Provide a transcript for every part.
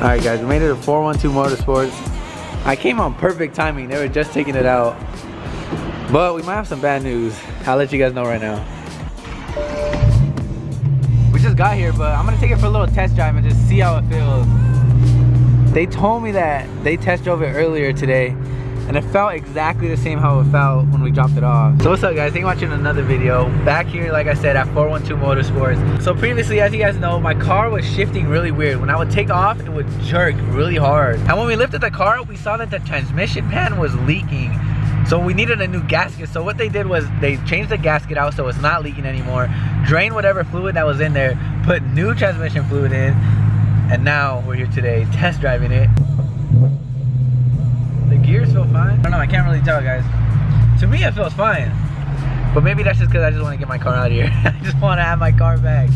Alright guys, we made it to 412 Motorsports. I came on perfect timing. They were just taking it out. But we might have some bad news. I'll let you guys know right now. We just got here, but I'm gonna take it for a little test drive and just see how it feels. They told me that they test drove it earlier today and it felt exactly the same how it felt when we dropped it off. So what's up guys, thank you for watching another video. Back here, like I said, at 412 Motorsports. So previously, as you guys know, my car was shifting really weird. When I would take off, it would jerk really hard. And when we lifted the car, we saw that the transmission pan was leaking. So we needed a new gasket. So what they did was they changed the gasket out so it's not leaking anymore, drained whatever fluid that was in there, put new transmission fluid in, and now we're here today test driving it. The gears feel fine. I don't know, I can't really tell guys. To me it feels fine. But maybe that's just because I just want to get my car out of here. I just want to have my car back.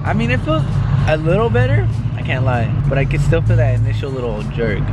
I mean, it feels a little better, I can't lie. But I can still feel that initial little jerk.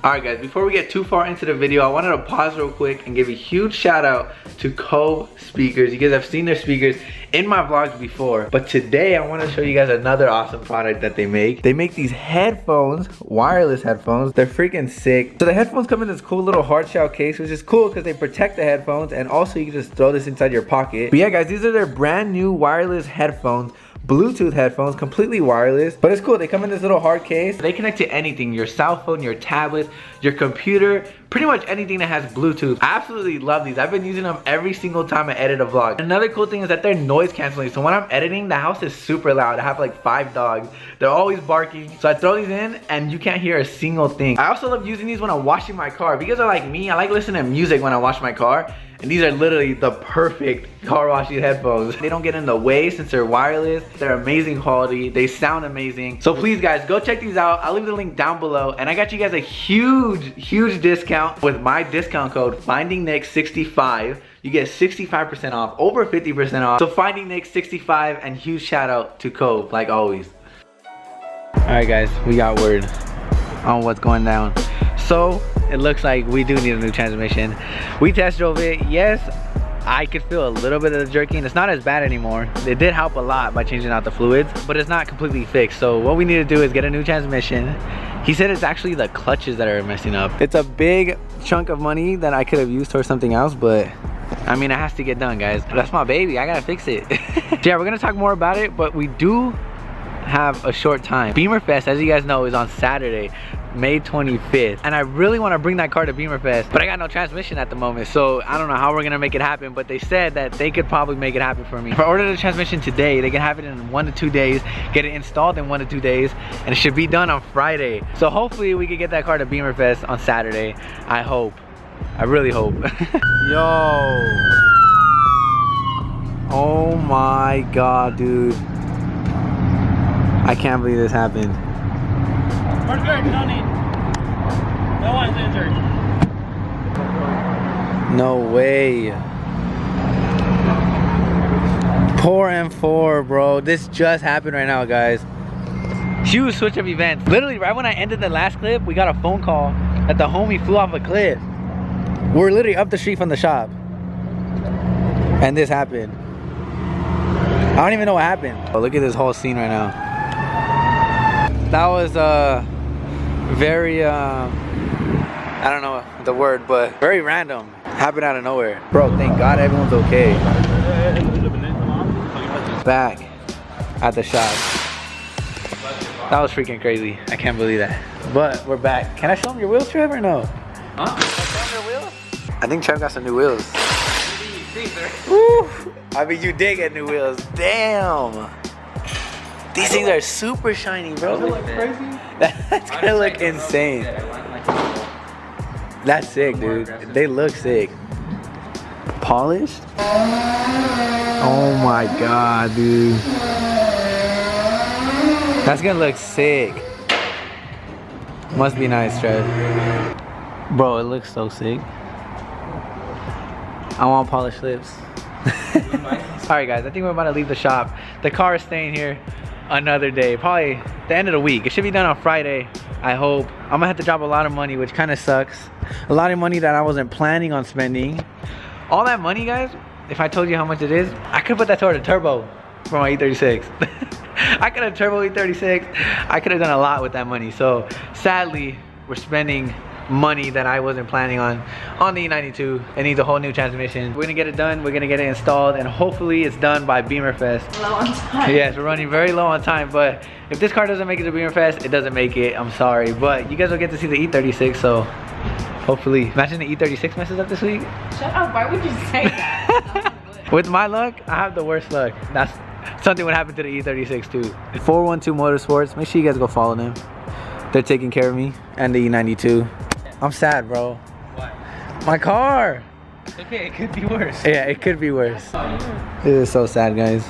Alright guys, before we get too far into the video, I wanted to pause real quick and give a huge shout out to Cove speakers. You guys have seen their speakers in my vlogs before, but today I want to show you guys another awesome product that they make. They make these headphones, wireless headphones. They're freaking sick. So the headphones come in this cool little hard shell case, which is cool because they protect the headphones, and also you can just throw this inside your pocket. But yeah guys, these are their brand new wireless headphones. Bluetooth headphones, completely wireless, but it's cool. They come in this little hard case. They connect to anything, your cell phone, your tablet, your computer, pretty much anything that has Bluetooth. I absolutely love these. I've been using them every single time I edit a vlog. Another cool thing is that they're noise canceling. So when I'm editing, the house is super loud. I have like 5 dogs. They're always barking. So I throw these in and you can't hear a single thing. I also love using these when I'm washing my car. If you guys are like me, I like listening to music when I wash my car. And these are literally the perfect car washing headphones. They don't get in the way since they're wireless. They're amazing quality. They sound amazing. So please guys, go check these out. I'll leave the link down below. And I got you guys a huge discount with my discount code FindingNick65. You get 65% off, over 50% off. So FindingNick65, and huge shout out to Cove, like always. Alright guys, we got word on what's going down. So it looks like we do need a new transmission. We test drove it. Yes, I could feel a little bit of the jerking. It's not as bad anymore. It did help a lot by changing out the fluids, but it's not completely fixed. So what we need to do is get a new transmission. He said it's actually the clutches that are messing up. It's a big chunk of money that I could have used towards something else, but I mean, it has to get done, guys. That's my baby. I gotta fix it. Yeah, we're gonna talk more about it, but we do have a short time. Beamer Fest, as you guys know, is on Saturday, May 25th, and I really want to bring that car to Beamer Fest, but I got no transmission at the moment, so I don't know how we're gonna make it happen. But they said that they could probably make it happen for me. If I order the transmission today, they can have it in 1 to 2 days, get it installed in 1 to 2 days, and it should be done on Friday. So hopefully we can get that car to Beamer Fest on Saturday. I hope. I really hope. Yo. Oh my god, dude. I can't believe this happened. We're good, no need. No one's injured. No way. Poor M4, bro. This just happened right now, guys. Huge switch of events. Literally, right when I ended the last clip, we got a phone call that the homie flew off a cliff. We're literally up the street from the shop. And this happened. I don't even know what happened. Oh, look at this whole scene right now. That was very I don't know the word, but very random. Happened out of nowhere. Bro, thank God everyone's okay. Back at the shop. That was freaking crazy. I can't believe that. But we're back. Can I show them your wheels, Trev, or no? Huh? Can I show them your wheels? I think Trev got some new wheels. Woo! I mean, you did get new wheels. Damn. These things are super shiny, bro. Does it look crazy? That's gonna look insane. That's sick, dude. They look sick. Polished? Oh my god, dude. That's gonna look sick. Must be nice, Trev. Bro, it looks so sick. I want polished lips. Alright guys, I think we're about to leave the shop. The car is staying here another day, probably the end of the week. It should be done on Friday, I hope. I'm gonna have to drop a lot of money, which kind of sucks. A lot of money that I wasn't planning on spending. All that money, guys, if I told you how much it is, I could put that toward a turbo for my E36. I could have turbo E36. I could have done a lot with that money. So sadly, we're spending money that I wasn't planning on the E92. It needs a whole new transmission. We're gonna get it done, we're gonna get it installed, and hopefully it's done by Beamer Fest. Low on time. Yes, we're running very low on time, but if this car doesn't make it to Beamer Fest, it doesn't make it. I'm sorry, but you guys will get to see the E36, so hopefully. Imagine the E36 messes up this week. Shut up, why would you say that? With my luck, I have the worst luck. That's something would happen to the E36 too. 412 Motorsports, make sure you guys go follow them. They're taking care of me and the E92. I'm sad, bro. What? My car. It's okay, it could be worse. Yeah, it could be worse. This is so sad, guys.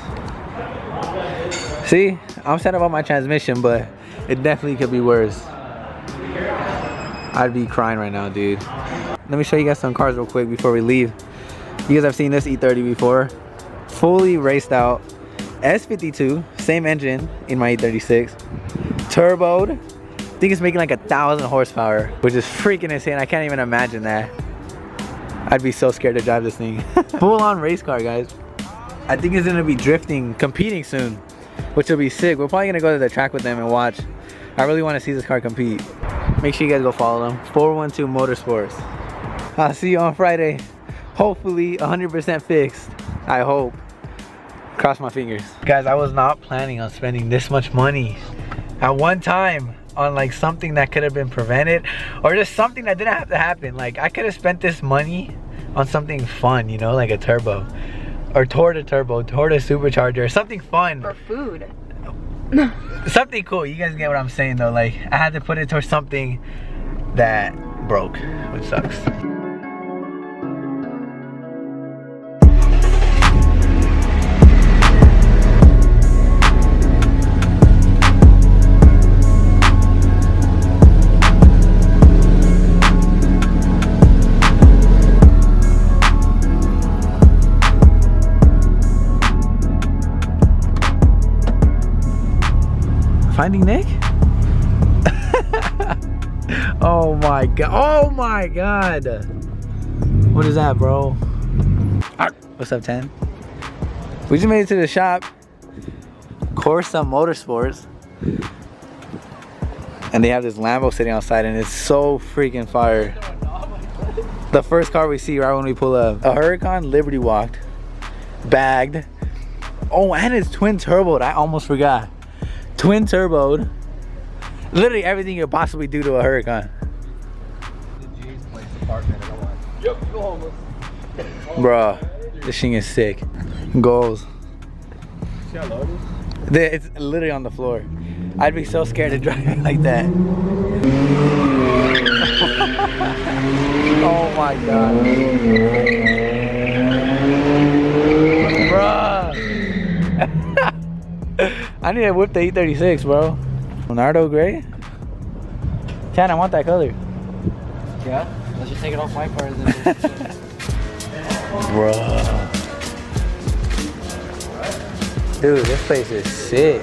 See, I'm sad about my transmission, but it definitely could be worse. I'd be crying right now, dude. Let me show you guys some cars real quick before we leave. You guys have seen this E30 before. Fully raced out. S52, same engine in my E36. Turboed. I think it's making like 1,000 horsepower, which is freaking insane. I can't even imagine that. I'd be so scared to drive this thing. Full on race car, guys. I think it's gonna be drifting, competing soon, which will be sick. We're probably gonna go to the track with them and watch. I really wanna see this car compete. Make sure you guys go follow them. 412 Motorsports. I'll see you on Friday. Hopefully 100% fixed. I hope. Cross my fingers. Guys, I was not planning on spending this much money at one time on like something that could have been prevented, or just something that didn't have to happen. Like I could have spent this money on something fun, you know, like a turbo, or toward a turbo, toward a supercharger, something fun. Or food. Something cool. You guys get what I'm saying though. Like I had to put it towards something that broke, which sucks. Finding Nick? Oh my god. Oh my god. What is that, bro? What's up, 10? We just made it to the shop. Corsa Motorsports. And they have this Lambo sitting outside and it's so freaking fire. The first car we see right when we pull up. A Huracan Liberty walked. Bagged. Oh, and it's twin turboed. I almost forgot. Twin turboed. Literally everything you could possibly do to a Huracan. Bruh, this thing is sick. Goals. It's literally on the floor. I'd be so scared to drive it like that. Oh my god. Bruh. I need to whip the E36, bro. Leonardo gray? Chan, I want that color. Yeah? Let's just take it off my car then. Bro. Dude, this place is sick.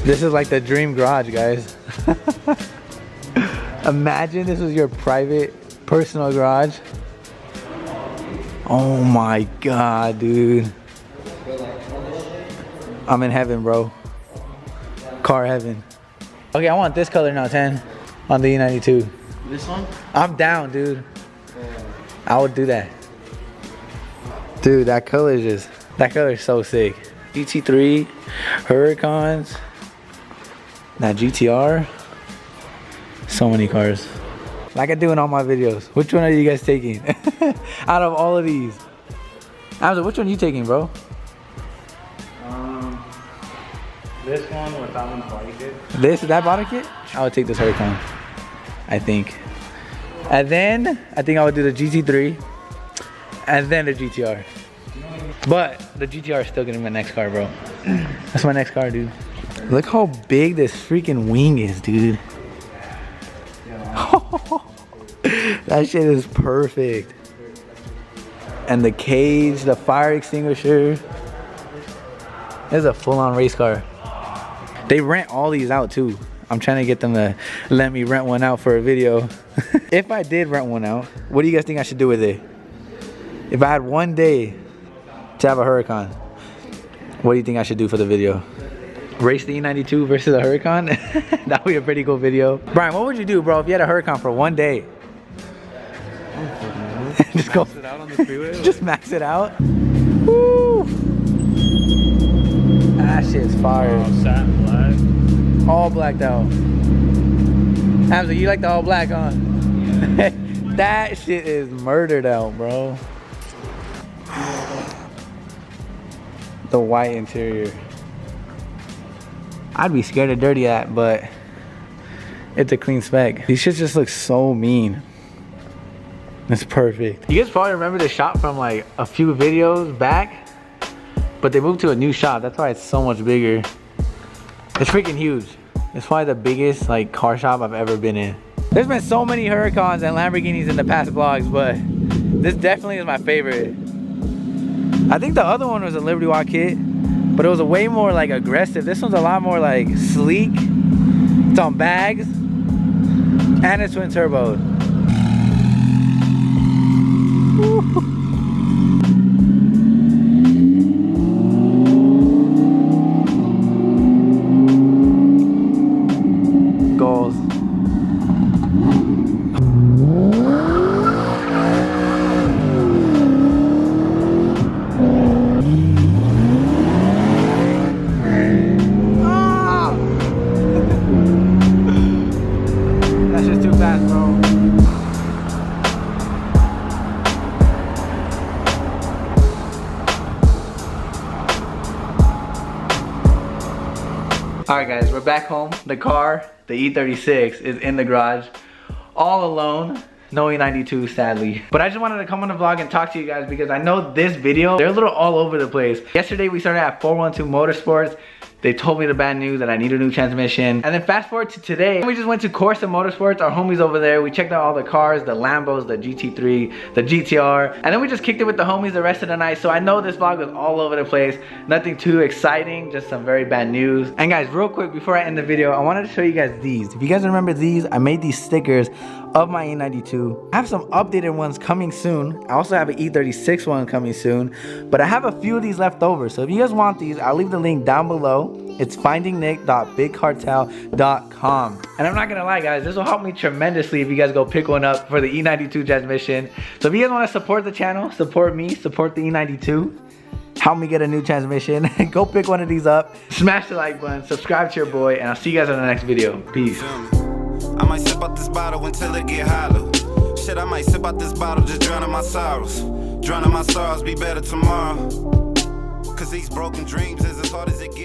This is like the dream garage, guys. Imagine this was your private, personal garage. Oh my god, dude. I'm in heaven, bro. Car heaven. Okay, I want this color now, 10. On the E92. This one? I'm down, dude. I would do that. Dude, that color is so sick. GT3, Huracans, that GTR. So many cars. Like I do in all my videos. Which one are you guys taking? Out of all of these. Hamza, which one are you taking, bro? This one with that one's body kit. That body kit? I would take this Huracan, I think. And then, I think I would do the GT3. And then the GTR. But the GTR is still gonna be my next car, bro. That's my next car, dude. Look how big this freaking wing is, dude. That shit is perfect. And the cage, the fire extinguisher. This is a full-on race car. They rent all these out too. I'm trying to get them to let me rent one out for a video. If I did rent one out, what do you guys think I should do with it? If I had one day to have a Huracan, What do you think I should do for the video? Race the E92 versus a Huracan? That would be a pretty cool video. Brian, what would you do, bro, if you had a Huracan for one day? Just go. Max it out on the freeway? Just max it out. Woo! That shit's fire. Oh, satin black. All blacked out. Hamza, you like the all black, huh? Yeah. That shit is murdered out, bro. The white interior. I'd be scared of dirty that, but it's a clean spec. These shits just look so mean. It's perfect. You guys probably remember the shop from like a few videos back, but they moved to a new shop. That's why it's so much bigger. It's freaking huge. It's probably the biggest like car shop I've ever been in. There's been so many Huracans and Lamborghinis in the past vlogs, but this definitely is my favorite. I think the other one was a Liberty Walk kit, but it was a way more like aggressive. This one's a lot more like sleek. It's on bags and it's twin turbo. Goals. That's just too fast, bro. Alright guys, we're back home. The car, the E36, is in the garage. All alone. No E92, sadly. But I just wanted to come on the vlog and talk to you guys because I know this video, they're a little all over the place. Yesterday we started at 412 Motorsports. They told me the bad news that I need a new transmission. And then fast forward to today, we just went to Corsa Motorsports, our homies over there. We checked out all the cars, the Lambos, the GT3, the GTR. And then we just kicked it with the homies the rest of the night. So I know this vlog was all over the place. Nothing too exciting, just some very bad news. And guys, real quick, before I end the video, I wanted to show you guys these. If you guys remember these, I made these stickers of my E92. I have some updated ones coming soon. I also have an E36 one coming soon, but I have a few of these left over. So if you guys want these, I'll leave the link down below. It's findingnick.bigcartel.com. And I'm not gonna lie guys, this will help me tremendously if you guys go pick one up for the E92 transmission. So if you guys wanna support the channel, support me, support the E92, help me get a new transmission, go pick one of these up, smash the like button, subscribe to your boy, and I'll see you guys on the next video. Peace. I might sip out this bottle until it get hollow. Shit, I might sip out this bottle, just drowning my sorrows. Drowning my sorrows, be better tomorrow. Cause these broken dreams is as hard as it gets.